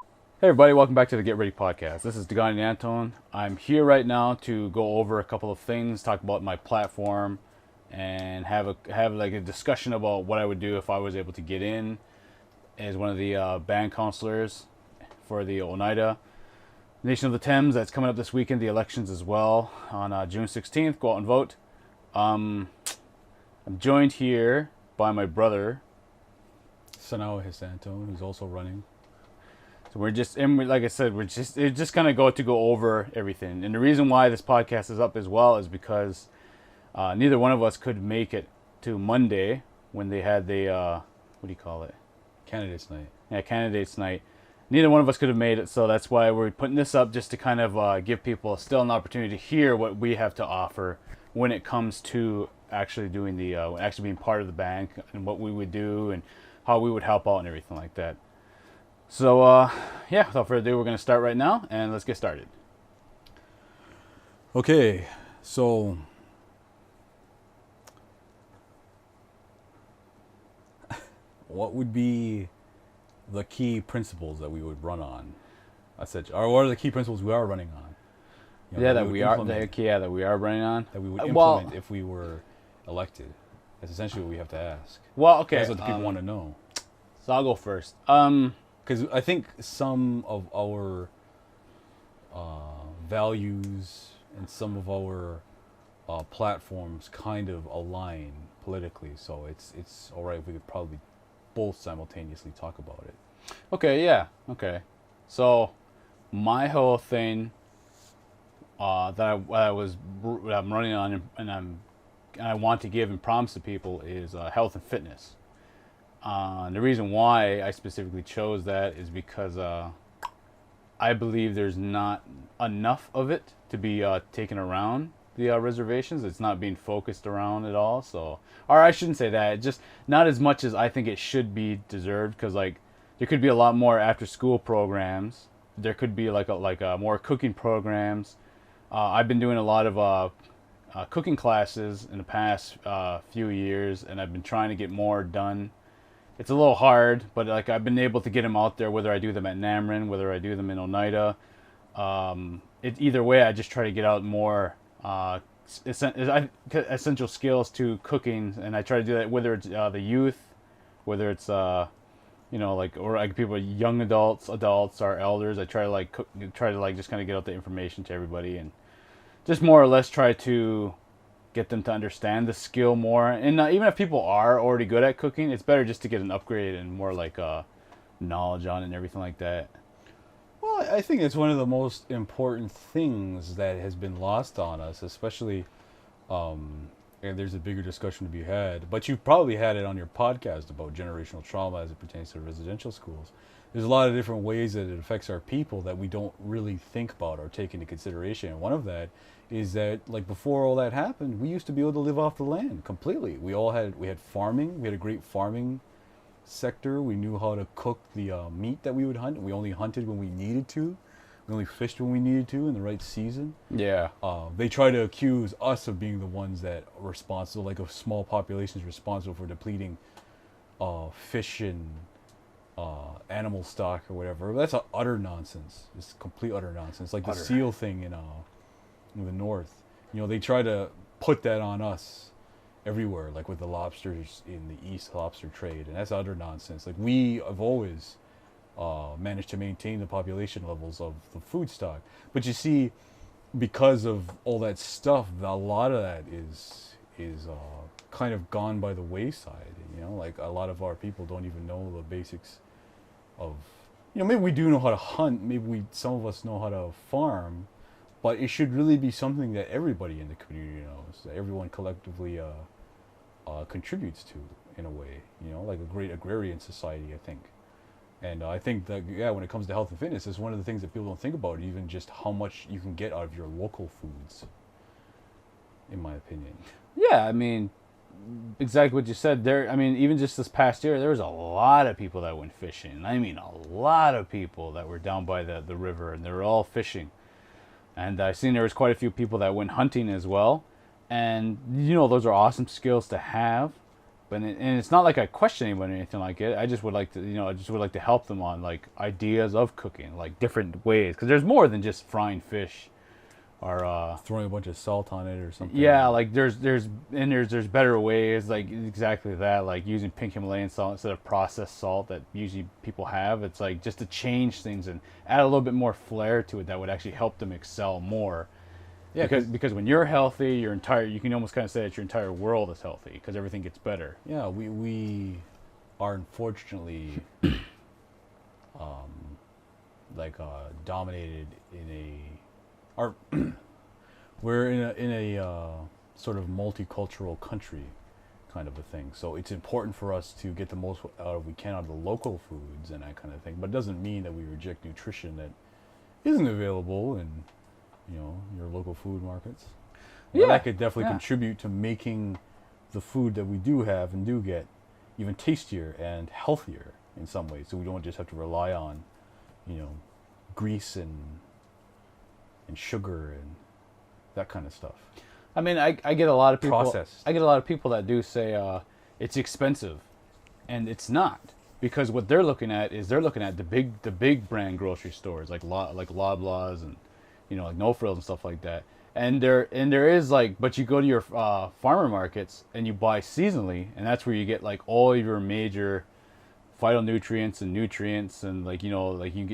Hey everybody, welcome back to the Get Ready podcast. This is Dagani Anton. I'm here right now to go over a couple of things, talk about my platform, and have like a discussion about what I would do if I was able to get in as one of the band counselors for the Oneida Nation of the Thames. That's coming up this weekend. The elections as well on June 16th. Go out and vote. I'm joined here by my brother. Sanao Hisanto, who's also running. So we're just, and like I said, it's just kind of go over everything. And the reason why this podcast is up as well is because neither one of us could make it to Monday when they had the, what do you call it? Candidates night. Yeah, candidates night. Neither one of us could have made it, so that's why we're putting this up just to kind of give people still an opportunity to hear what we have to offer when it comes to actually doing the, actually being part of the bank and what we would do and how we would help out and everything like that. So, yeah, without further ado, we're going to start right now, and let's get started. Okay, so what would be the key principles that we would run on? Or what are the key principles we are running on? That we are running on. That we would implement if we were elected. That's essentially what we have to ask. Well, okay. That's what the people want to know. So I'll go first. Because I think some of our values and some of our platforms kind of align politically, so it's all right if we could probably both simultaneously talk about it. Okay, yeah, okay. So my whole thing that I'm running on and I want to give and promise to people is health and fitness. And the reason why I specifically chose that is because I believe there's not enough of it to be taken around the reservations. It's not being focused around at all. So, or I shouldn't say that. Just not as much as I think it should be deserved. Because like there could be a lot more after-school programs. There could be like more cooking programs. I've been doing a lot of cooking classes in the past few years, and I've been trying to get more done. It's a little hard, but like I've been able to get them out there, whether I do them at Namrin, whether I do them in Oneida. Either way, I just try to get out more essential skills to cooking, and I try to do that whether it's the youth, whether it's or like people, young adults or elders. I try to just kind of get out the information to everybody, and just more or less try to get them to understand the skill more. And even if people are already good at cooking, it's better just to get an upgrade and more like knowledge on it and everything like that. Well, I think it's one of the most important things that has been lost on us, especially, and there's a bigger discussion to be had, but you've probably had it on your podcast about generational trauma as it pertains to residential schools. There's a lot of different ways that it affects our people that we don't really think about or take into consideration. And one of that is that, like, before all that happened, we used to be able to live off the land completely. We had farming. We had a great farming sector. We knew how to cook the meat that we would hunt. We only hunted when we needed to. We only fished when we needed to in the right season. Yeah. They try to accuse us of being the ones that are responsible, like a small population is responsible for depleting fish and animal stock or whatever. That's utter nonsense. It's complete utter nonsense. Like the seal thing in the north. They try to put that on us everywhere, like with the lobsters in the East lobster trade, and that's utter nonsense. Like we have always managed to maintain the population levels of the food stock, but you see, because of all that stuff, a lot of that is kind of gone by the wayside. Like a lot of our people don't even know the basics of, maybe we do know how to hunt, maybe some of us know how to farm, but it should really be something that everybody in the community knows, that everyone collectively contributes to in a way, like a great agrarian society, I think. And I think that, when it comes to health and fitness, it's one of the things that people don't think about, even just how much you can get out of your local foods, in my opinion. Yeah, I mean, exactly what you said there. I mean, even just this past year, there was a lot of people that went fishing. I mean, a lot of people that were down by the river, and they were all fishing. And I seen there was quite a few people that went hunting as well. And those are awesome skills to have. and it's not like I question anyone or anything like it. I just would like to, I just would like to help them on like ideas of cooking, like different ways, because there's more than just frying fish, or Throwing a bunch of salt on it or something. yeah, like there's better ways, like exactly that, like using pink Himalayan salt instead of processed salt that usually people have. It's like just to change things and add a little bit more flair to it that would actually help them excel more. Yeah, Because when you're healthy, you can almost kind of say that your entire world is healthy because everything gets better. yeah, we are unfortunately dominated in our we're in a sort of multicultural country kind of a thing. So it's important for us to get the most out of we can out of the local foods and that kind of thing. But it doesn't mean that we reject nutrition that isn't available in your local food markets. Yeah, That could definitely yeah. contribute to making the food that we do have and do get even tastier and healthier in some ways. So we don't just have to rely on, grease and sugar and that kind of stuff. I mean, I get a lot of people. Processed. I get a lot of people that do say it's expensive, and it's not, because what they're looking at is the big brand grocery stores like Loblaws and like No Frills and stuff like that. And there is like, but you go to your farmer markets and you buy seasonally, and that's where you get like all of your major phytonutrients and nutrients, and like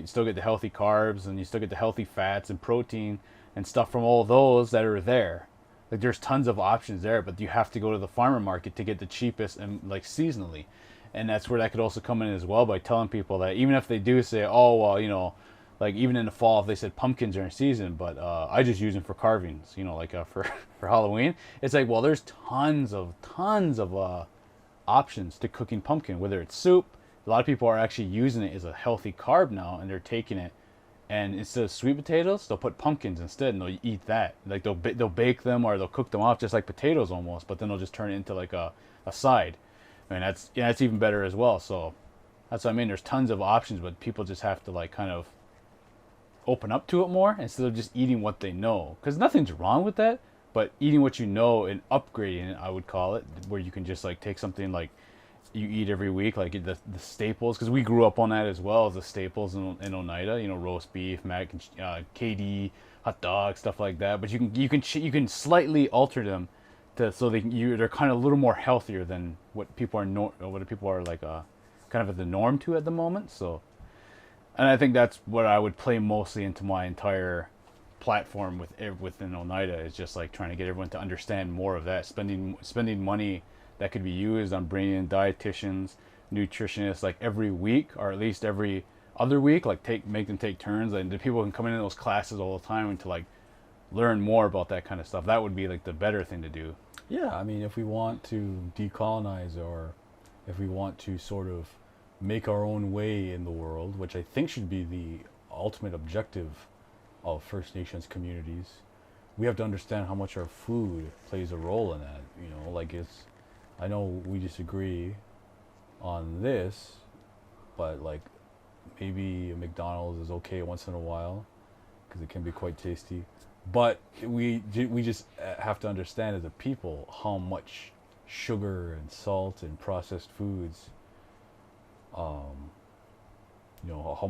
still get the healthy carbs, and you still get the healthy fats and protein and stuff from all those that are there. Like there's tons of options there, but you have to go to the farmer market to get the cheapest and like seasonally. And that's where that could also come in as well, by telling people that even if they do say, oh well, like even in the fall if they said pumpkins are in season, but I just use them for carvings, like for Halloween. It's like, well, there's tons of options to cooking pumpkin, whether it's soup. A lot of people are actually using it as a healthy carb now, and they're taking it, and instead of sweet potatoes, they'll put pumpkins instead, and they'll eat that. Like they'll bake them, or they'll cook them off just like potatoes almost, but then they'll just turn it into like a side. I mean, that's even better as well. So that's what I mean. There's tons of options, but people just have to like kind of open up to it more instead of just eating what they know. Because nothing's wrong with that, but eating what you know and upgrading it, I would call it, where you can just like take something like you eat every week, like the staples, because we grew up on that as well, as the staples in Oneida, roast beef, mac and KD, hot dog, stuff like that. But you can slightly alter them so they're kind of a little more healthier than what people are like kind of at the norm to at the moment. So, and I think that's what I would play mostly into my entire platform within Oneida, is just like trying to get everyone to understand more of that, spending money that could be used on bringing in dietitians, nutritionists, like every week, or at least every other week, like make them take turns, and the people can come in those classes all the time and to like learn more about that kind of stuff. That would be like the better thing to do. Yeah, I mean, if we want to decolonize, or if we want to sort of make our own way in the world, which I think should be the ultimate objective of First Nations communities, we have to understand how much our food plays a role in that. Like I know we disagree on this, but like maybe a McDonald's is okay once in a while because it can be quite tasty. But we just have to understand as a people how much sugar and salt and processed foods, how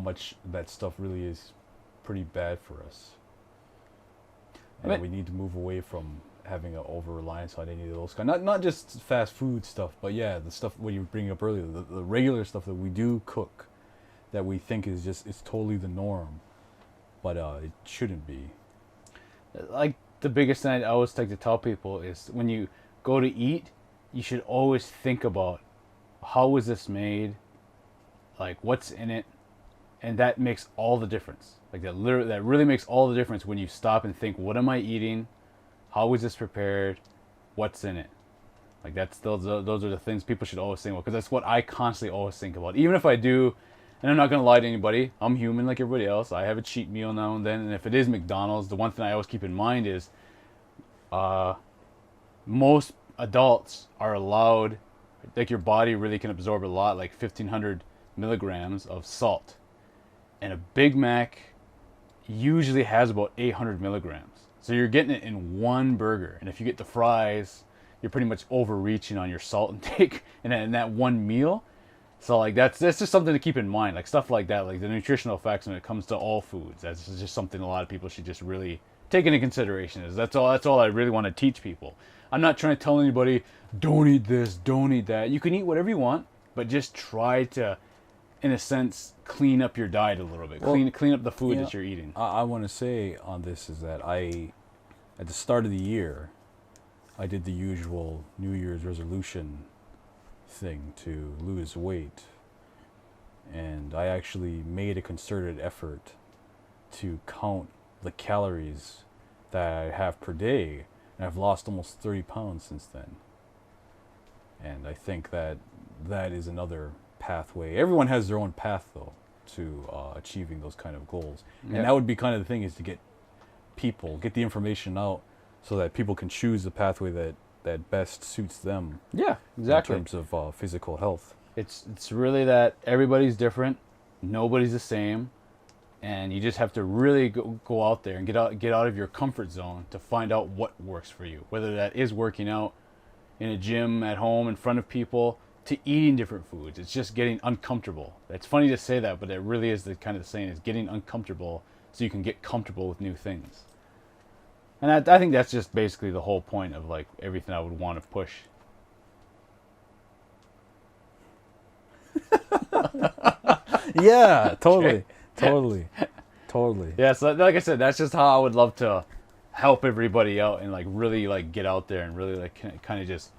much that stuff really is pretty bad for us. And we need to move away from having an over-reliance on any of those kind. Not just fast food stuff, but yeah, the stuff what you were bringing up earlier, the regular stuff that we do cook, that we think is it's totally the norm, but it shouldn't be. Like the biggest thing I always like to tell people is, when you go to eat, you should always think about how was this made, like what's in it, and that makes all the difference. Like that really makes all the difference when you stop and think, what am I eating? How was this prepared? What's in it? Like those are the things people should always think about, because that's what I constantly always think about. Even if I do, and I'm not going to lie to anybody, I'm human like everybody else. I have a cheat meal now and then, and if it is McDonald's, the one thing I always keep in mind is most adults are allowed, like your body really can absorb a lot, like 1,500 milligrams of salt. And a Big Mac usually has about 800 milligrams. So you're getting it in one burger. And if you get the fries you're pretty much overreaching on your salt intake in that one meal. So like that's just something to keep in mind, like stuff like that, like the nutritional effects when it comes to all foods. That's just something a lot of people should just really take into consideration. Is that's all I really want to teach people. I'm not trying to tell anybody don't eat this, don't eat that. You can eat whatever you want, but just try to, in a sense, clean up your diet a little bit. Clean up the food that you're eating. I want to say on this is that at the start of the year, I did the usual New Year's resolution thing to lose weight, and I actually made a concerted effort to count the calories that I have per day, and I've lost almost 30 pounds since then. And I think that is another pathway. Everyone has their own path though to achieving those kind of goals, and that would be kind of the thing, is to get the information out so that people can choose the pathway that best suits them. Yeah, exactly. In terms of physical health. It's really that everybody's different, nobody's the same, and you just have to really go out there and get out of your comfort zone to find out what works for you. Whether that is working out in a gym, at home, in front of people, to eating different foods. It's just getting uncomfortable. It's funny to say that, but it really is the kind of saying, is getting uncomfortable so you can get comfortable with new things. And I think that's just basically the whole point of like everything I would want to push. Yeah, totally. Totally. Yeah, so like I said, that's just how I would love to help everybody out and like really like get out there and really like kind of just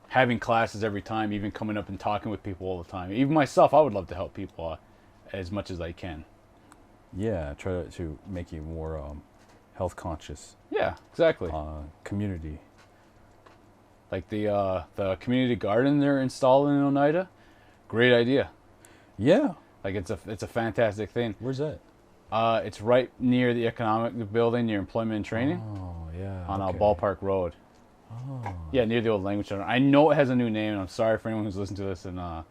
having classes every time, even coming up and talking with people all the time. Even myself, I would love to help people as much as I can. Yeah, try to make you more health conscious. Yeah, exactly. Community. Like the community garden they're installing in Oneida, great idea. Yeah. Like it's a fantastic thing. Where's that? It's right near the economic building, near employment and training. Oh, yeah. On Ballpark Road. Oh. Yeah, near the old language center. I know it has a new name, and I'm sorry for anyone who's listened to this and I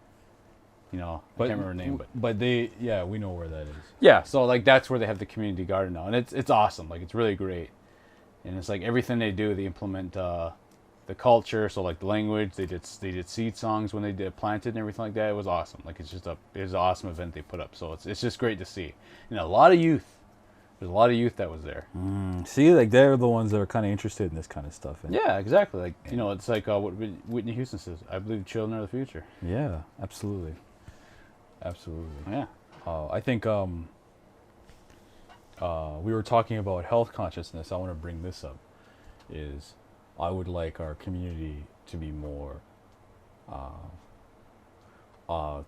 can't remember her name, but we know where that is. Yeah, so like that's where they have the community garden now, and it's awesome. Like it's really great, and it's like everything they do, they implement the culture. So like the language, they did seed songs when they did planted and everything like that. It was awesome. Like it was an awesome event they put up. So it's just great to see, and a lot of youth. There's a lot of youth that was there. See, like they're the ones that are kind of interested in this kind of stuff. Yeah, exactly. Like it's like what Whitney Houston says. I believe children are the future. Yeah, absolutely. Yeah. I think we were talking about health consciousness. I want to bring this up. Is I would like our community to be more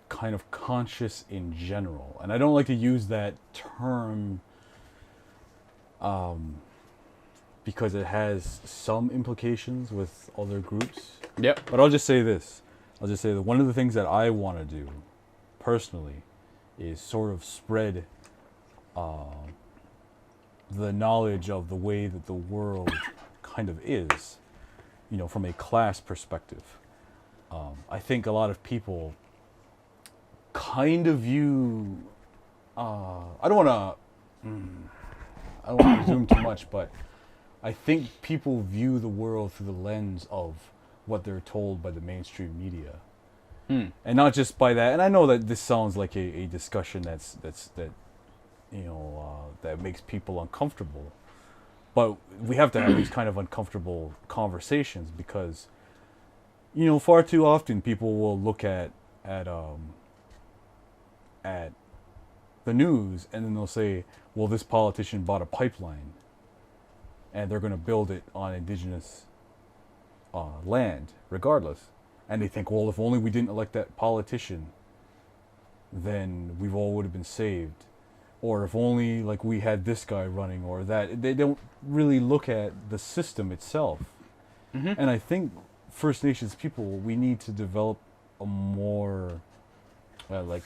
kind of conscious in general, and I don't like to use that term because it has some implications with other groups. Yep. But I'll just say this. I'll just say that one of the things that I want to do personally is sort of spread the knowledge of the way that the world kind of is, from a class perspective. I think a lot of people kind of view, I don't want to presume too much, but I think people view the world through the lens of what they're told by the mainstream media. And not just by that. And I know that this sounds like a discussion that makes people uncomfortable. But we have to have these kind of uncomfortable conversations because, far too often people will look at the news and then they'll say, well, this politician bought a pipeline and they're going to build it on indigenous land regardless. And they think, well, if only we didn't elect that politician, then we all would have been saved. Or if only like we had this guy running or that. They don't really look at the system itself. Mm-hmm. And I think First Nations people, we need to develop a more,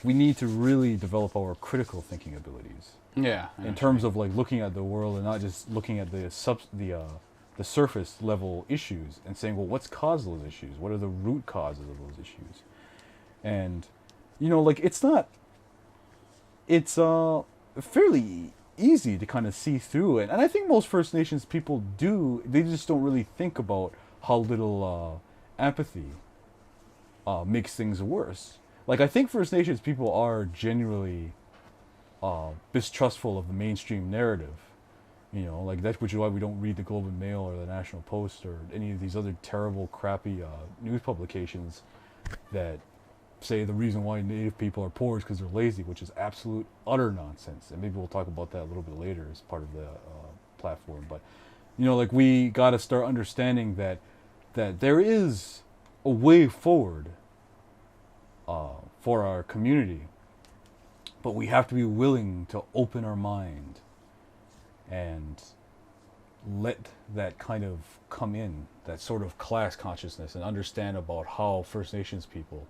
we need to really develop our critical thinking abilities. Yeah. In terms of like looking at the world and not just looking at the surface level issues and saying, well, what's caused those issues? What are the root causes of those issues? And, it's fairly easy to kind of see through it. And I think most First Nations people do, they just don't really think about how little empathy makes things worse. Like, I think First Nations people are genuinely mistrustful of the mainstream narrative. You know, like that's which is why we don't read the Globe and Mail or the National Post or any of these other terrible, crappy news publications that say the reason why Native people are poor is because they're lazy, which is absolute utter nonsense. And maybe we'll talk about that a little bit later as part of the platform. But you know, like we got to start understanding that there is a way forward for our community, but we have to be willing to open our mind and let that kind of come in, that sort of class consciousness, and understand about how First Nations people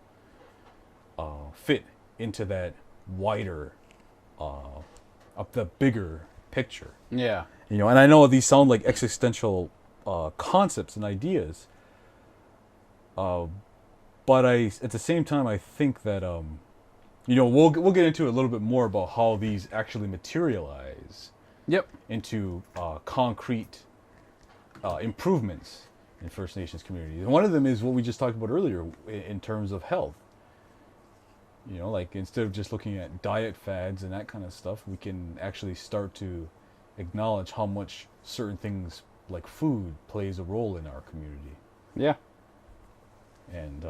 fit into that wider, of the bigger picture. Yeah. You know, and I know these sound like existential concepts and ideas, but at the same time, I think that you know, we'll get into a little bit more about how these actually materialize. Yep. Into concrete improvements in First Nations communities. And one of them is what we just talked about earlier in terms of health. You know, like instead of just looking at diet fads and that kind of stuff, we can actually start to acknowledge how much certain things like food plays a role in our community. Yeah. And,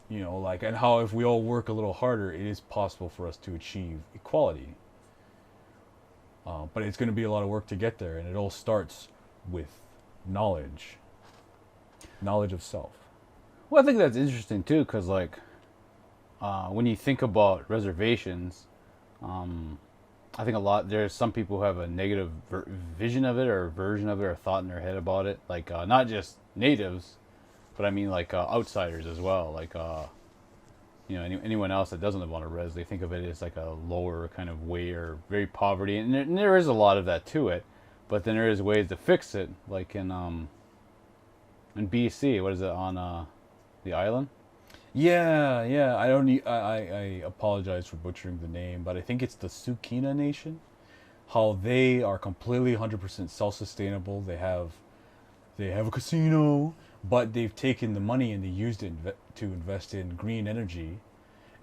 you know, like, and how if we all work a little harder, it is possible for us to achieve equality. But it's going to be a lot of work to get there, and it all starts with knowledge of self. Well, I think that's interesting too, because like when you think about reservations, I think there's some people who have a negative vision of it or version of it or thought in their head about it. Like not just natives, but I mean like outsiders as well. Like you know, anyone else that doesn't live on a res, they think of it as like a lower kind of way or very poverty, and there is a lot of that to it. But then there is ways to fix it, like in BC. What is it on the island? Yeah. I apologize for butchering the name, but I think it's the Oneida Nation. How they are completely 100% self-sustainable. They have a casino, but they've taken the money and they used it to invest in green energy,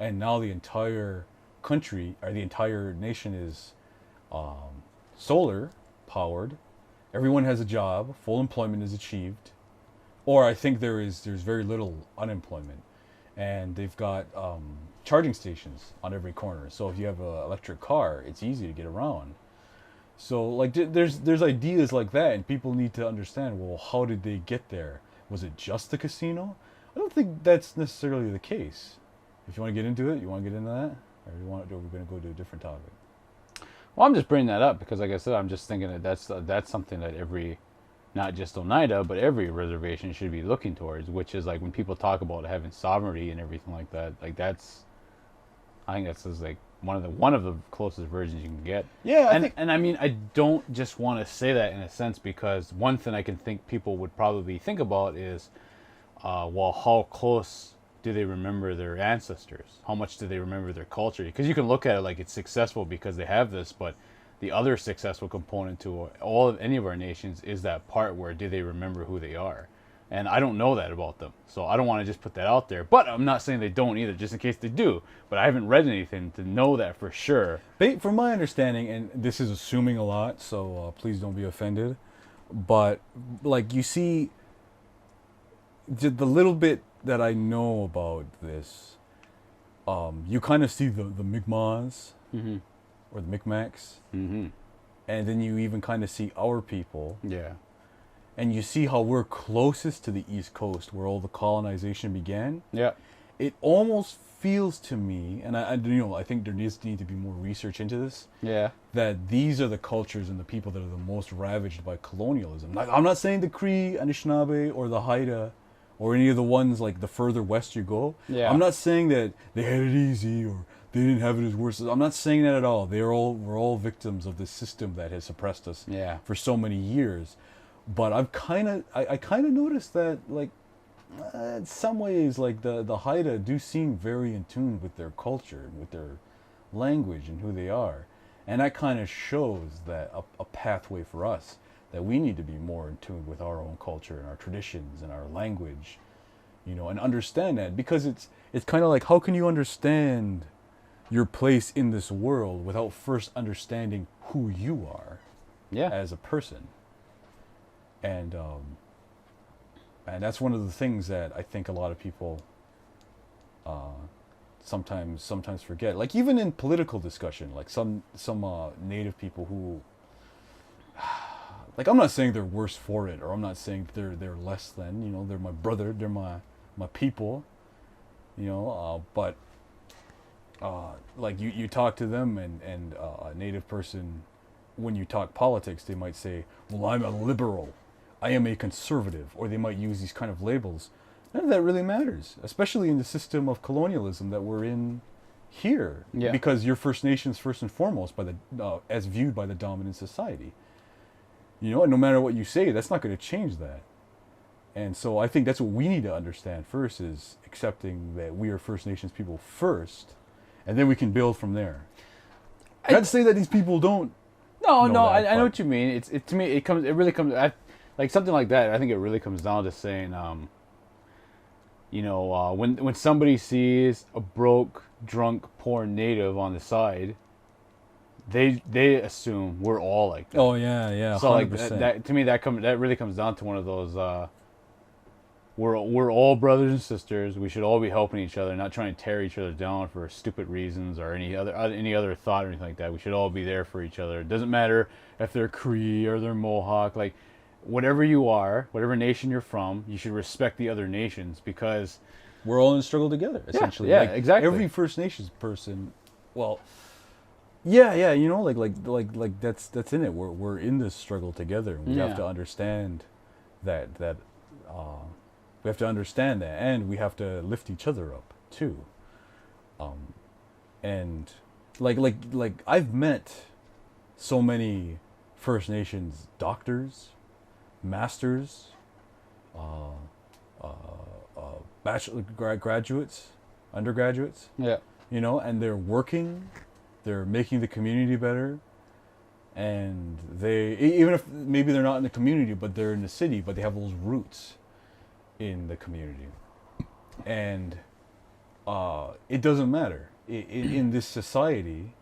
and now the entire country or the entire nation is solar powered. Everyone has a job. Full employment is achieved, or I think there's very little unemployment, and they've got charging stations on every corner. So if you have an electric car, it's easy to get around. So like there's ideas like that, and people need to understand, well, how did they get there? Was it just the casino? I don't think that's necessarily the case. If you want to get into it, you want to get into that, or we're going to go to a different topic. Well, I'm just bringing that up because, like I said, I'm just thinking that that's something that every, not just Oneida, but every reservation should be looking towards. Which is like when people talk about having sovereignty and everything like that. Like I think that's just like one of the closest versions you can get. Yeah, and I mean, I don't just want to say that in a sense, because one thing I can think people would probably think about is, well, how close do they remember their ancestors? How much do they remember their culture? Because you can look at it like it's successful because they have this, but the other successful component to any of our nations is that part where do they remember who they are? And I don't know that about them. So I don't want to just put that out there. But I'm not saying they don't either, just in case they do. But I haven't read anything to know that for sure. From my understanding, and this is assuming a lot, so please don't be offended, but like you see, the little bit that I know about this, you kind of see the Mi'kmaq or the Micmacs, and then you even kind of see our people. Yeah. And you see how we're closest to the East Coast, where all the colonization began. Yeah. It almost feels to me, and I think there needs to be more research into this. Yeah. That these are the cultures and the people that are the most ravaged by colonialism. Like, I'm not saying the Cree, Anishinaabe, or the Haida, or any of the ones like the further west you go. Yeah. I'm not saying that they had it easy or they didn't have it as worse. I'm not saying that at all. We're all victims of this system that has suppressed us for so many years. But I kind of noticed that, like, in some ways, like the Haida do seem very in tune with their culture, with their language and who they are, and that kind of shows that a pathway for us that we need to be more in tune with our own culture and our traditions and our language, and understand that, because it's kind of like, how can you understand your place in this world without first understanding who you are as a person? And that's one of the things that I think a lot of people sometimes forget. Like, even in political discussion, like some Native people who, like, I'm not saying they're worse for it, or I'm not saying they're less than, they're my brother, they're my people, but like you talk to them, and a Native person, when you talk politics, they might say, well, I'm a liberal, I am a conservative, or they might use these kind of labels. None of that really matters, especially in the system of colonialism that we're in here, because you're First Nations first and foremost as viewed by the dominant society. And no matter what you say, that's not going to change that. And so I think that's what we need to understand first, is accepting that we are First Nations people first, and then we can build from there. Not to say that these people don't. No, I know what you mean. To me, it really comes, like something like that. I think it really comes down to saying, when somebody sees a broke, drunk, poor Native on the side, they assume we're all like that. Oh yeah, 100%. So like that to me, that really comes down to one of those. We're all brothers and sisters. We should all be helping each other, not trying to tear each other down for stupid reasons or any other thought or anything like that. We should all be there for each other. It doesn't matter if they're Cree or they're Mohawk. Like, whatever you are, whatever nation you're from, you should respect the other nations, because we're all in a struggle together, essentially. Yeah, exactly. Every First Nations person, well, yeah, like that's in it. We're in this struggle together. We have to understand that we have to understand that, and we have to lift each other up too. And like I've met so many First Nations doctors, masters, bachelor graduates, undergraduates. Yeah. And they're working, they're making the community better, and they, even if maybe they're not in the community, but they're in the city, but they have those roots in the community. And it doesn't matter. In this society,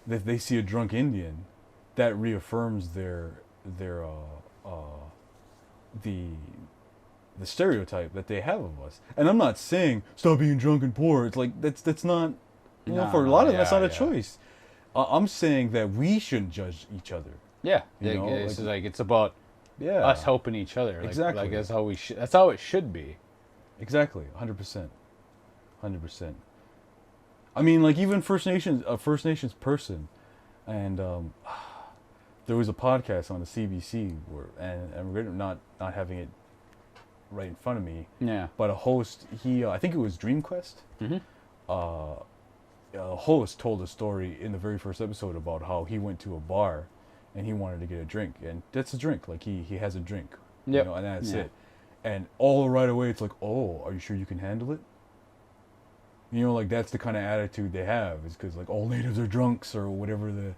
if they see a drunk Indian, that reaffirms the stereotype that they have of us. And I'm not saying stop being drunk and poor. It's like that's not, for a lot of them, that's not a choice. I'm saying that we shouldn't judge each other. Yeah, it's about us helping each other. Exactly. Like that's how it should be. Exactly, 100%. I mean, like, even a First Nations person, and there was a podcast on the CBC and I'm regret not having it right in front of me. Yeah. But a host, I think it was DreamQuest. Mm-hmm. A host told a story in the very first episode about how he went to a bar and he wanted to get a drink, and that's a drink. Like, he has a drink. Yep. And that's it. And all right away, it's like, oh, are you sure you can handle it? Like, that's the kind of attitude they have, is because, like, all natives are drunks, or whatever the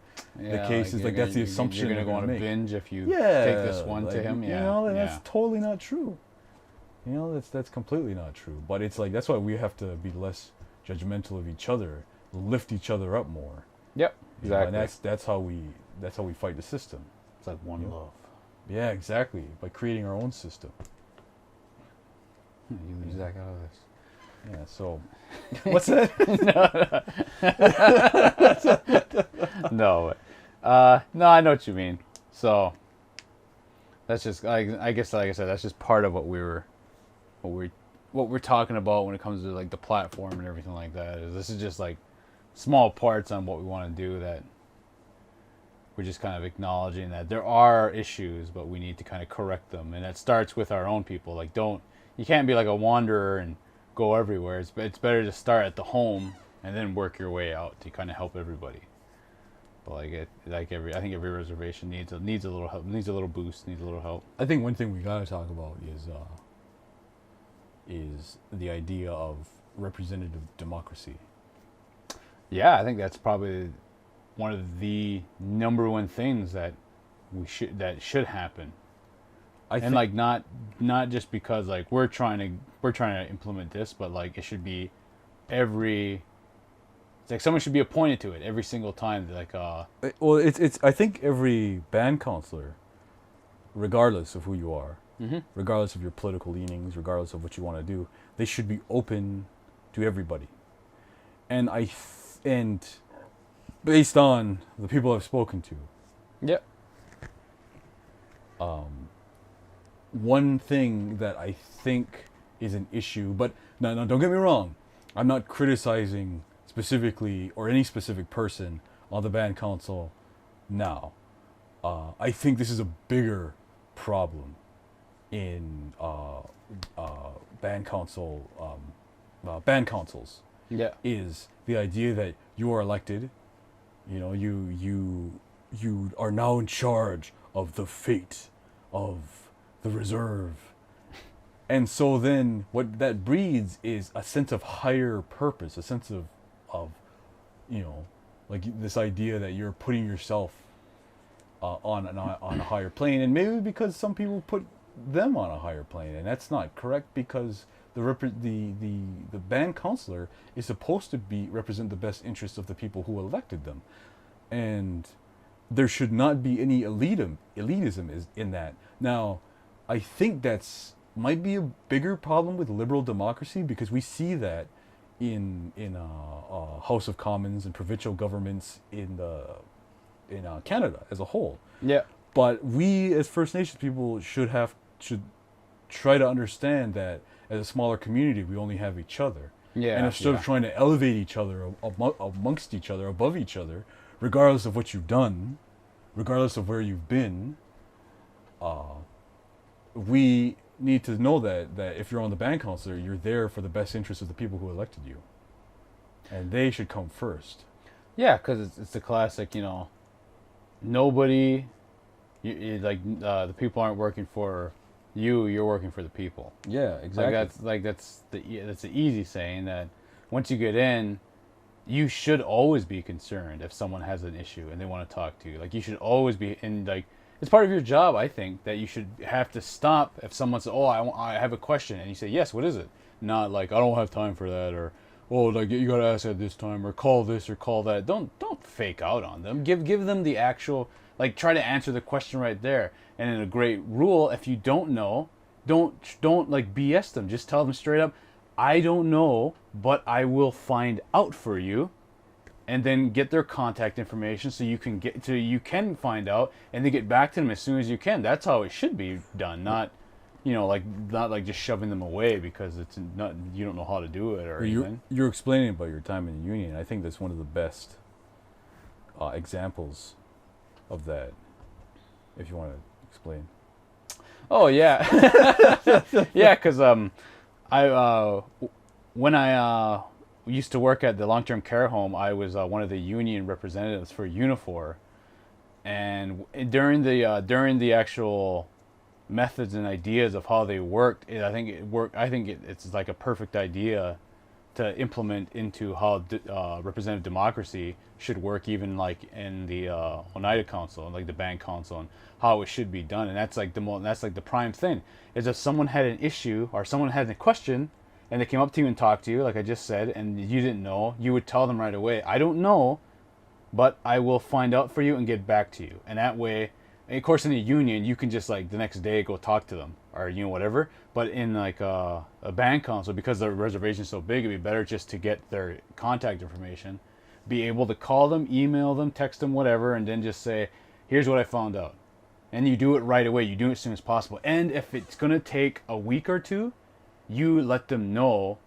case is. Like, that's the assumption you're going to go on a binge if you take this one to him. That's totally not true. That's completely not true. But it's like, that's why we have to be less judgmental of each other, lift each other up more. Yep, exactly. And that's how we fight the system. It's like one love. Yeah, exactly. By creating our own system. You leave Zach out of this. Yeah, so what's that? No, I know what you mean. So that's just, I guess, like I said, that's just part of what we're talking about when it comes to, like, the platform and everything like that. This is just like small parts on what we want to do, that we're just kind of acknowledging that there are issues, but we need to kind of correct them, and that starts with our own people. Like, you can't be like a wanderer and go everywhere. It's better to start at the home and then work your way out to kind of help everybody. But I think every reservation needs a little help, needs a little boost, needs a little help. I think one thing we gotta talk about is the idea of representative democracy. Yeah, I think that's probably one of the number one things that should happen. I And think like not just because like we're trying to implement this, but like it should be every. It's like someone should be appointed to it every single time. Like well, it's I think every band counselor, regardless of who you are, regardless of your political leanings, regardless of what you want to do, they should be open to everybody. And and based on the people I've spoken to, yeah, one thing that I think is an issue, but no, don't get me wrong, I'm not criticizing specifically or any specific person on the band council now. I think this is a bigger problem in band councils. yeah, Is the idea that you are elected, you are now in charge of the fate of the reserve. And so then what that breeds is a sense of higher purpose, a sense of like this idea that you're putting yourself on a higher plane, and maybe because some people put them on a higher plane, and that's not correct, because the band counselor is supposed to represent the best interests of the people who elected them, and there should not be any elitism is in that. Now, I think that's might be a bigger problem with liberal democracy, because we see that in House of Commons and provincial governments in Canada as a whole. yeah, But we as First Nations people should try to understand that as a smaller community, we only have each other. yeah. And instead of trying to elevate each other amongst each other, above each other, regardless of what you've done, regardless of where you've been, we need to know that if you're on the band council, you're there for the best interest of the people who elected you, and they should come first. Yeah, because it's the classic, nobody, the people aren't working for you. You're working for the people. Yeah, exactly. That's the easy saying that once you get in, you should always be concerned if someone has an issue and they want to talk to you. Like you should always be in it's part of your job, I think, that you should have to stop if someone says, "Oh, I have a question," and you say, "Yes, what is it?" Not like, "I don't have time for that," or "Oh, like you gotta ask at this time," or "Call this," or "Call that." Don't fake out on them. Give them the actual, try to answer the question right there. And in a great rule, if you don't know, don't BS them. Just tell them straight up, "I don't know, but I will find out for you." And then get their contact information so you can find out, and then get back to them as soon as you can. That's how it should be done, not just shoving them away because it's not, you don't know how to do it or anything. You're explaining about your time in the union. I think that's one of the best examples of that. If you want to explain. Oh yeah, yeah. Because when I used to work at the long-term care home, I was one of the union representatives for Unifor, and during the actual methods and ideas of how they worked, I think it's like a perfect idea to implement into how representative democracy should work, even like in the Oneida Council and like the band council, and how it should be done. And that's like the prime thing is, if someone had an issue or someone had a question and they came up to you and talked to you, like I just said, and you didn't know, you would tell them right away, "I don't know, but I will find out for you and get back to you." And that way, of course, in a union, you can just like the next day go talk to them or whatever. But in like a band council, because the reservation is so big, it'd be better just to get their contact information, be able to call them, email them, text them, whatever, and then just say, "Here's what I found out." And you do it right away. You do it as soon as possible. And if it's going to take a week or two, you let them know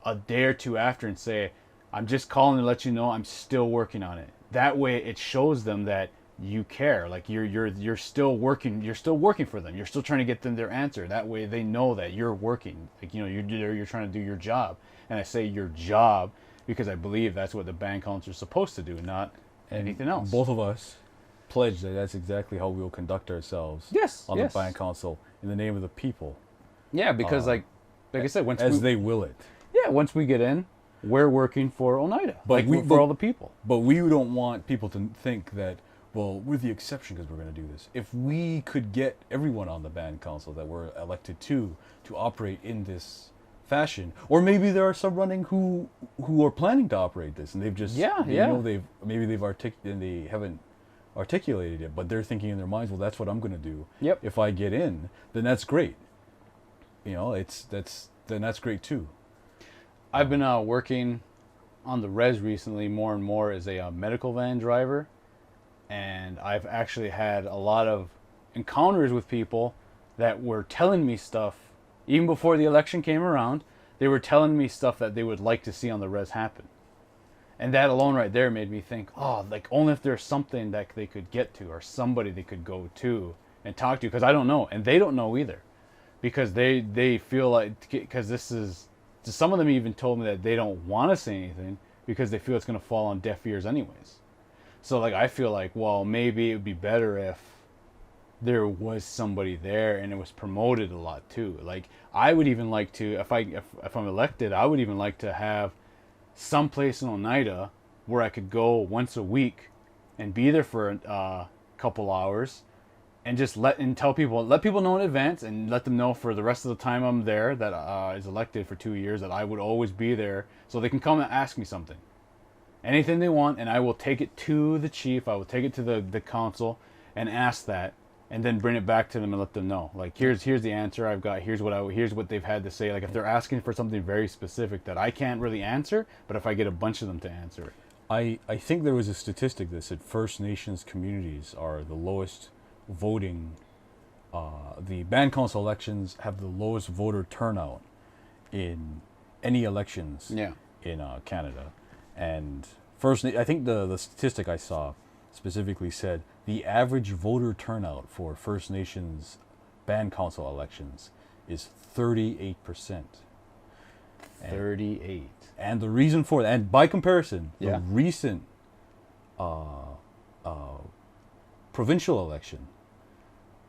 a day or two after and say, "I'm just calling to let you know I'm still working on it." That way it shows them that you care. Like you're still working. You're still working for them. You're still trying to get them their answer. That way they know that you're working. Like you're trying to do your job. And I say your job because I believe that's what the band council is supposed to do, not anything else. Both of us pledge that that's exactly how we will conduct ourselves. Yes. On the band council in the name of the people. Yeah, because like I said, they will it. Yeah, once we get in, we're working for Oneida. But for all the people. But we don't want people to think that well, we're the exception because we're going to do this. If we could get everyone on the band council that we're elected to operate in this fashion, or maybe there are some running who are planning to operate this, and they've just they know they haven't articulated it, but they're thinking in their minds, well, that's what I'm going to do. Yep. If I get in, then that's great. You know, then that's great too. I've been working on the res recently more and more as a medical van driver, and I've actually had a lot of encounters with people that were telling me stuff even before the election came around. They were telling me stuff that they would like to see on the res happen, and that alone right there made me think, oh, like only if there's something that they could get to or somebody they could go to and talk to, because I don't know and they don't know either, because they feel like, because this is, some of them even told me that they don't want to say anything because they feel it's going to fall on deaf ears anyways. So like I feel like, well, maybe it would be better if there was somebody there and it was promoted a lot too. Like I would even like to, if I'm elected, I would even like to have some place in Oneida where I could go once a week and be there for a couple hours, and just let people know in advance, and let them know for the rest of the time I'm there that is elected for 2 years, that I would always be there, so they can come and ask me something, anything they want, and I will take it to the chief, I will take it to the council and ask that, and then bring it back to them and let them know, like, here's the answer I've got, here's what they've had to say. Like if they're asking for something very specific that I can't really answer, but if I get a bunch of them to answer it. I think there was a statistic that said First Nations communities are the lowest voting, the band council elections have the lowest voter turnout in any elections in Canada. And I think the statistic I saw specifically said the average voter turnout for First Nations band council elections is 38%. 38. And the reason for that, and by comparison, the recent provincial election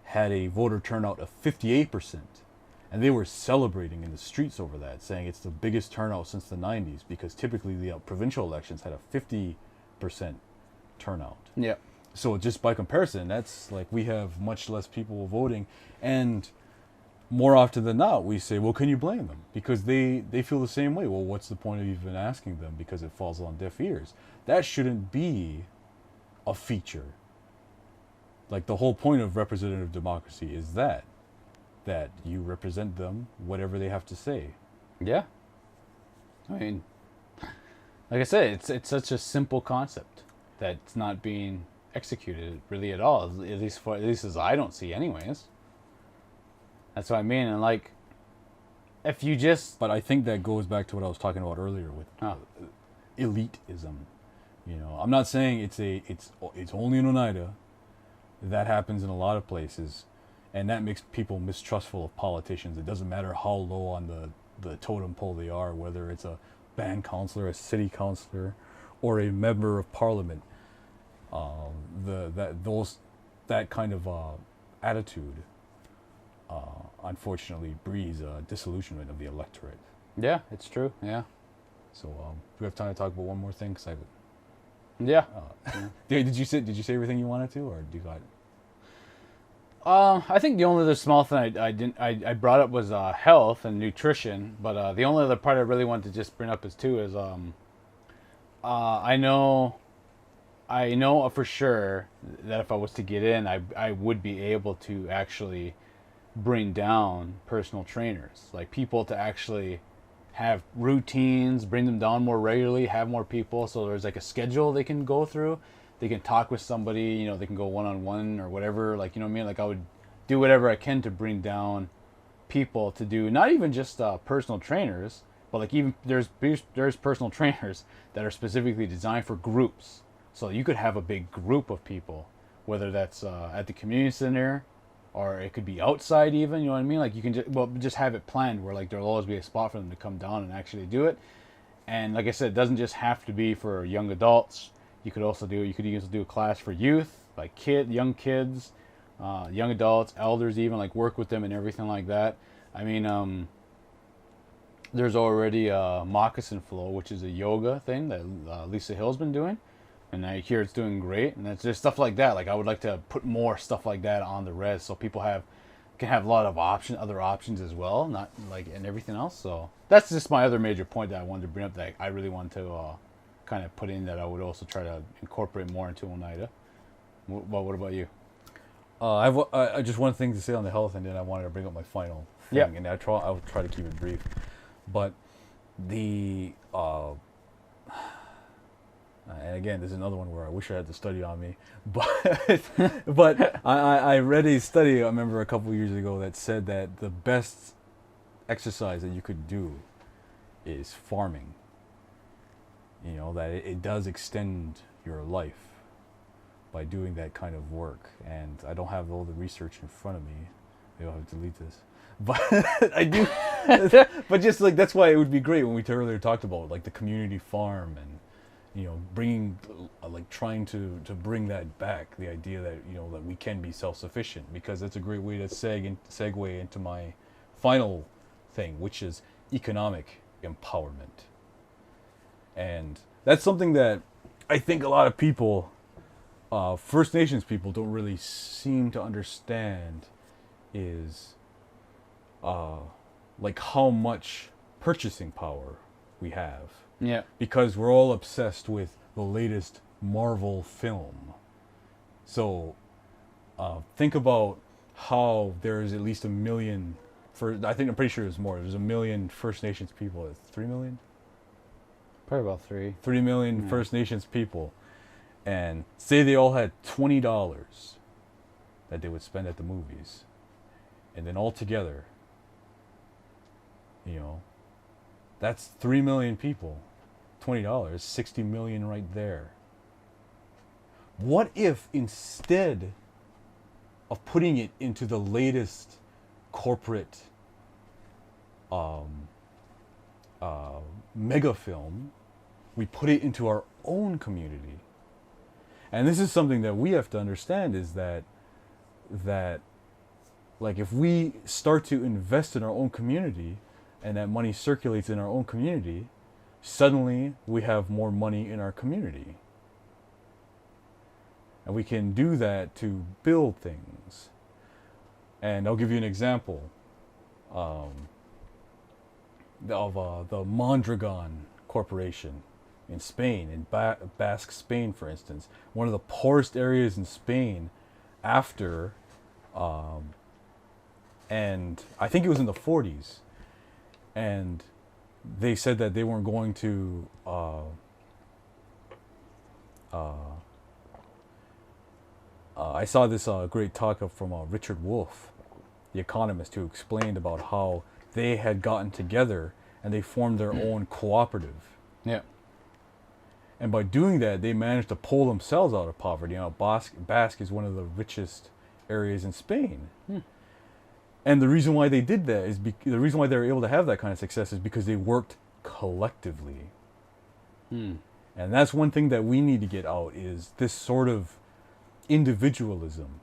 had a voter turnout of 58%. And they were celebrating in the streets over that, saying it's the biggest turnout since the 90s, because typically the provincial elections had a 50% turnout. Yeah. So just by comparison, that's like we have much less people voting. And more often than not, we say, well, can you blame them? Because they feel the same way. Well, what's the point of even asking them, because it falls on deaf ears? That shouldn't be a feature. Like the whole point of representative democracy is that you represent them, whatever they have to say. Yeah. I mean, like I said, it's such a simple concept that's not being executed really at all. At least as I don't see, anyways. That's what I mean. And like, if you just, but I think that goes back to what I was talking about earlier with elitism. You know, I'm not saying it's only in Oneida. That happens in a lot of places. And that makes people mistrustful of politicians. It doesn't matter how low on the totem pole they are, whether it's a band councillor, a city councillor, or a member of parliament. That kind of attitude, unfortunately, breeds a disillusionment of the electorate. Yeah, it's true. Yeah. So, do we have time to talk about one more thing? Yeah. Did you say everything you wanted to, or do you got? I think the only other small thing I brought up was health and nutrition, but the only other part I really wanted to just bring up is I know for sure that if I was to get in, I would be able to actually bring down personal trainers, like people to actually have routines, bring them down more regularly, have more people, so there's like a schedule they can go through. They can talk with somebody, you know, they can go one-on-one or whatever, like, you know what I mean? Like, I would do whatever I can to bring down people to do, not even just personal trainers, but like even there's personal trainers that are specifically designed for groups. So you could have a big group of people, whether that's at the community center, or it could be outside even, you know what I mean? Like you can just have it planned where like there'll always be a spot for them to come down and actually do it. And like I said, it doesn't just have to be for young adults. You could also do a class for youth, like young kids, young adults, elders even, like work with them and everything like that. I mean, there's already Moccasin Flow, which is a yoga thing that Lisa Hill's been doing. and I hear it's doing great. And it's just stuff like that. Like I would like to put more stuff like that on the res, so people can have a lot of other options as well, not like and everything else. So that's just my other major point that I wanted to bring up that I really want to kind of put in, that I would also try to incorporate more into Oneida. What about you? I just one thing to say on the health, and then I wanted to bring up my final thing, Yep. and I'll try to keep it brief. But the and again, there's another one where I wish I had the study on me, but I read a study I remember a couple of years ago that said that the best exercise that you could do is farming. You know, that it does extend your life by doing that kind of work. And I don't have all the research in front of me. Maybe I'll have to delete this. But I do. But just like, that's why it would be great when we earlier talked about like the community farm and, you know, bringing, like trying to bring that back, the idea that, you know, that we can be self-sufficient, because that's a great way to segue into my final thing, which is economic empowerment. And that's something that I think a lot of people, First Nations people, don't really seem to understand, is like how much purchasing power we have. Yeah. Because we're all obsessed with the latest Marvel film. So think about how there's at least 1 million, I'm pretty sure there's more. There's 1 million First Nations people. 3 million? Probably about 3. 3 million First Nations people. And say they all had $20 that they would spend at the movies. And then all together, you know, that's 3 million people. $20, 60 million right there. What if instead of putting it into the latest corporate mega film, we put it into our own community? And this is something that we have to understand, is that like if we start to invest in our own community and that money circulates in our own community, suddenly we have more money in our community. And we can do that to build things. And I'll give you an example of the Mondragon Corporation in Spain, in Basque Spain, for instance. One of the poorest areas in Spain after, and I think it was in the 40s. And they said that they weren't going to I saw this great talk from Richard Wolff, the economist, who explained about how they had gotten together and they formed their own cooperative. Yeah. And by doing that, they managed to pull themselves out of poverty. You know, Basque is one of the richest areas in Spain. And the reason why they did that is the reason why they were able to have that kind of success is because they worked collectively. And that's one thing that we need to get out, is this sort of individualism.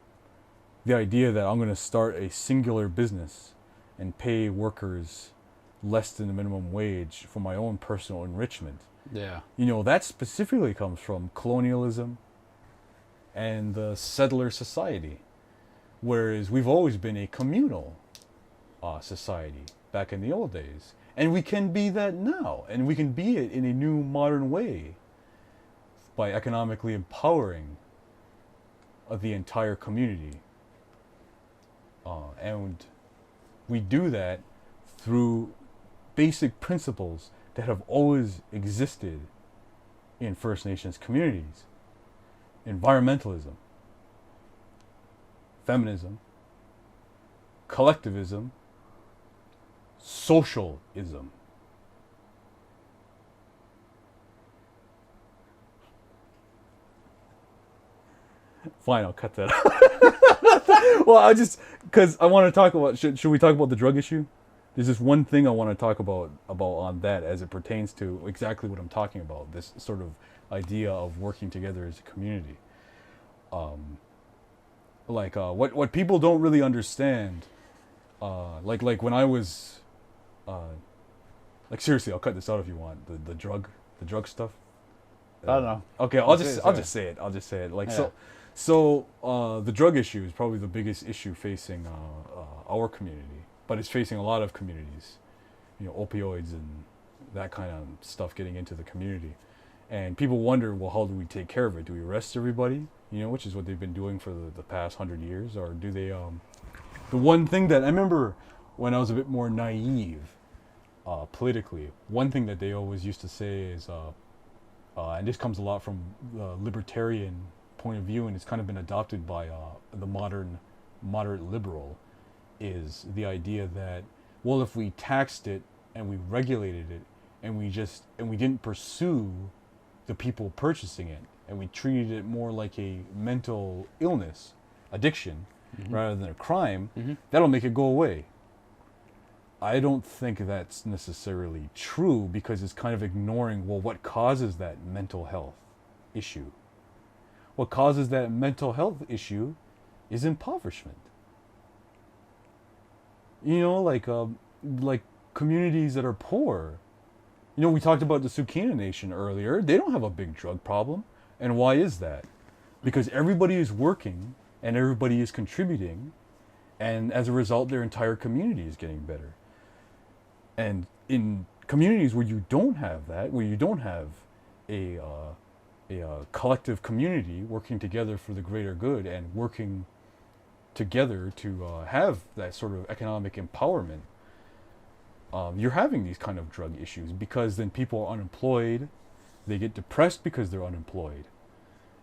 The idea that I'm going to start a singular business and pay workers less than the minimum wage for my own personal enrichment. Yeah. You know, that specifically comes from colonialism and the settler society. Whereas we've always been a communal society back in the old days. And we can be that now. And we can be it in a new modern way by economically empowering the entire community. And we do that through basic principles that have always existed in First Nations communities. Environmentalism, feminism, collectivism, socialism. Fine, I'll cut that out. Well, because I want to talk about, should we talk about the drug issue? There's this one thing I want to talk about on that as it pertains to exactly what I'm talking about, this sort of idea of working together as a community. What people don't really understand, like when I was, like seriously, I'll cut this out if you want, the drug stuff. I don't know. Okay, I'll just say it. I'll just say it. Like Yeah. the drug issue is probably the biggest issue facing our community, but it's facing a lot of communities. You know, opioids and that kind of stuff getting into the community, and people wonder, well, how do we take care of it? Do we arrest everybody? You know, which is what they've been doing for the past 100 years, or do they? The one thing that I remember when I was a bit more naive politically, one thing that they always used to say is, and this comes a lot from the libertarian point of view, and it's kind of been adopted by the modern moderate liberal, is the idea that, well, if we taxed it and we regulated it and we didn't pursue the people purchasing it, and we treated it more like a mental illness, addiction, rather than a crime, that'll make it go away. I don't think that's necessarily true, because it's kind of ignoring, well, what causes that mental health issue? What causes that mental health issue is impoverishment. You know, like communities that are poor. You know, we talked about the Oneida Nation earlier. They don't have a big drug problem. And why is that? Because everybody is working and everybody is contributing, and as a result, their entire community is getting better. And in communities where you don't have that, where you don't have a collective community working together for the greater good and working together to have that sort of economic empowerment, you're having these kind of drug issues, because then people are unemployed, they get depressed because they're unemployed,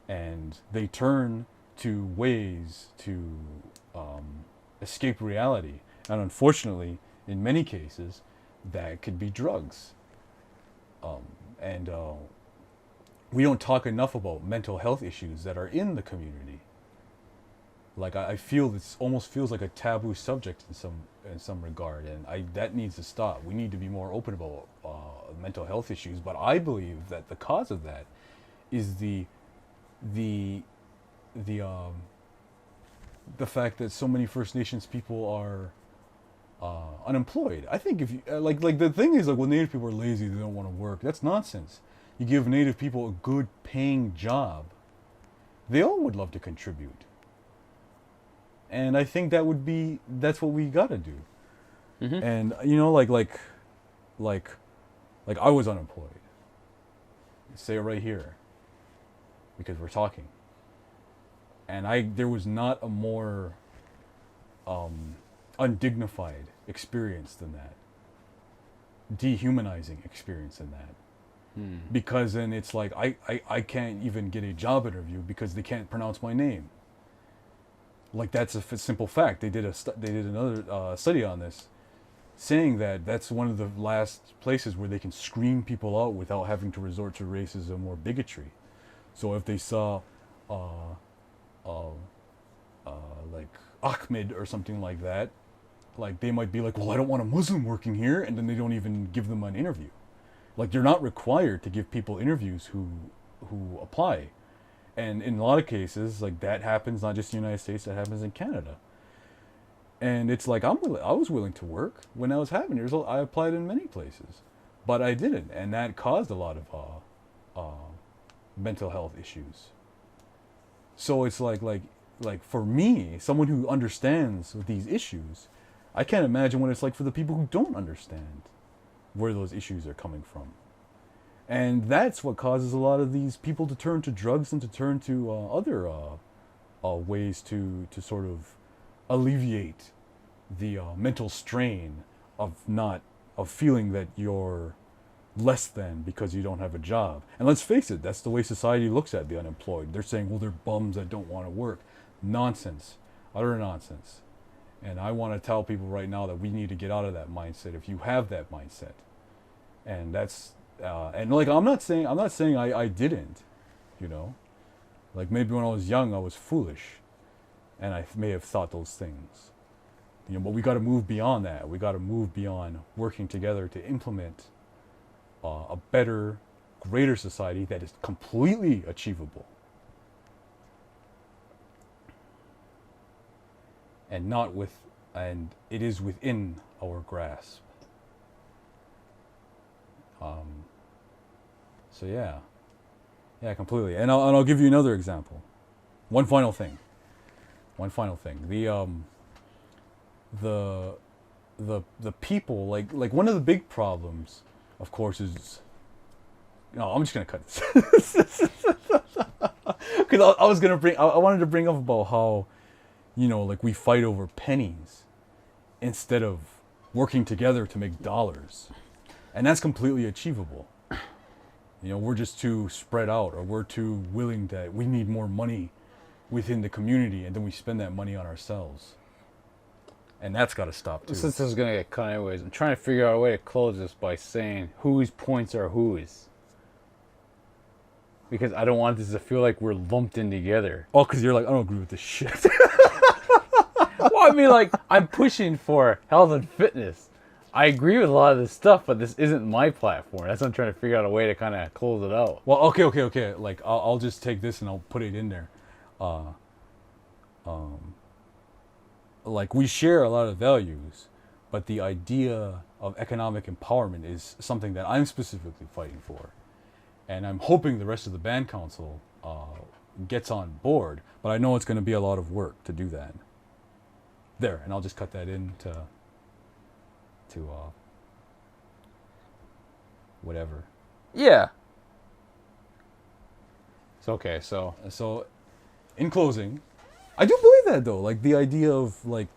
and they turn to ways to escape reality. And unfortunately, in many cases, that could be drugs. And we don't talk enough about mental health issues that are in the community. Like, I feel this almost feels like a taboo subject in some regard, and that needs to stop. We need to be more open about mental health issues. But I believe that the cause of that is the fact that so many First Nations people are unemployed. I think if you like the thing is, like, when Native people are lazy, they don't want to work. That's nonsense. You give Native people a good paying job, they all would love to contribute. And I think that's what we gotta do. And you know, like I was unemployed. Say it right here, because we're talking. And there was not a more undignified experience than that, dehumanizing experience than that. Because then it's like I can't even get a job interview because they can't pronounce my name. Like, that's a simple fact. They did another study on this, saying that that's one of the last places where they can screen people out without having to resort to racism or bigotry. So if they saw like Ahmed or something like that, like, they might be like, well, I don't want a Muslim working here, and then they don't even give them an interview. Like, they're not required to give people interviews who apply. And in a lot of cases, like, that happens not just in the United States, that happens in Canada. And it's like, I was willing to work when I was having it. I applied in many places, but I didn't, and that caused a lot of mental health issues. So it's like for me, someone who understands these issues, I can't imagine what it's like for the people who don't understand where those issues are coming from. And that's what causes a lot of these people to turn to drugs and to turn to other ways to sort of alleviate the mental strain of feeling that you're less than because you don't have a job. And let's face it, that's the way society looks at the unemployed. They're saying, well, they're bums that don't want to work. Nonsense. Utter nonsense. And I want to tell people right now that we need to get out of that mindset if you have that mindset. And that's and like, I'm not saying I didn't, you know. Like, maybe when I was young I was foolish and I may have thought those things. You know, but we got to move beyond that. We got to move beyond working together to implement a better, greater society that is completely achievable. And it is within our grasp. So yeah, Yeah, completely. And I'll give you another example. One final thing. The the people, like one of the big problems, of course, is, no, I'm just gonna cut this. Because I wanted to bring up about how, like, we fight over pennies instead of working together to make dollars, and that's completely achievable. We're just too spread out, or we're too willing that we need more money within the community, and then we spend that money on ourselves. And that's got to stop too. Since this is going to get cut anyways, I'm trying to figure out a way to close this by saying whose points are whose. Because I don't want this to feel like we're lumped in together. Oh, because you're like, I don't agree with this shit. Well, I mean, like, I'm pushing for health and fitness. I agree with a lot of this stuff, but this isn't my platform. That's why I'm trying to figure out a way to kind of close it out. Well, okay. Like, I'll just take this and I'll put it in there. Like, we share a lot of values, but the idea of economic empowerment is something that I'm specifically fighting for. And I'm hoping the rest of the band council gets on board, but I know it's going to be a lot of work to do that. There, and I'll just cut that in to whatever. Yeah. It's okay, so in closing, I do believe that, though. Like, the idea of like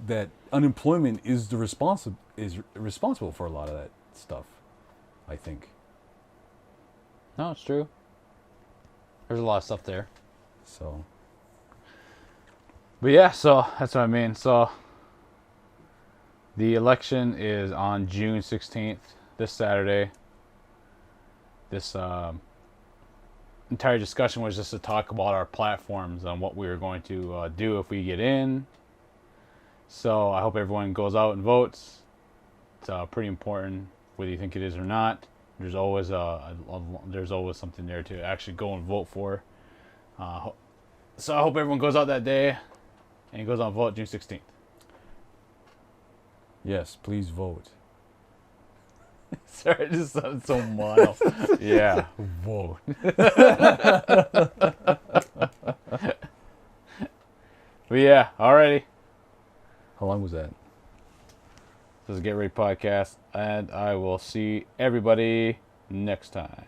that unemployment is responsible for a lot of that stuff, I think. No, it's true. There's a lot of stuff there. So, but yeah, so that's what I mean. So the election is on June 16th, this Saturday. This entire discussion was just to talk about our platforms and what we were going to do if we get in. So I hope everyone goes out and votes. It's pretty important, whether you think it is or not. There's always something there to actually go and vote for. So I hope everyone goes out that day and goes out and vote June 16th. yes, please vote. Sorry, it just sounded so mono. Yeah, vote. But yeah, alrighty. How long was that? This is a Get Ready podcast, and I will see everybody next time.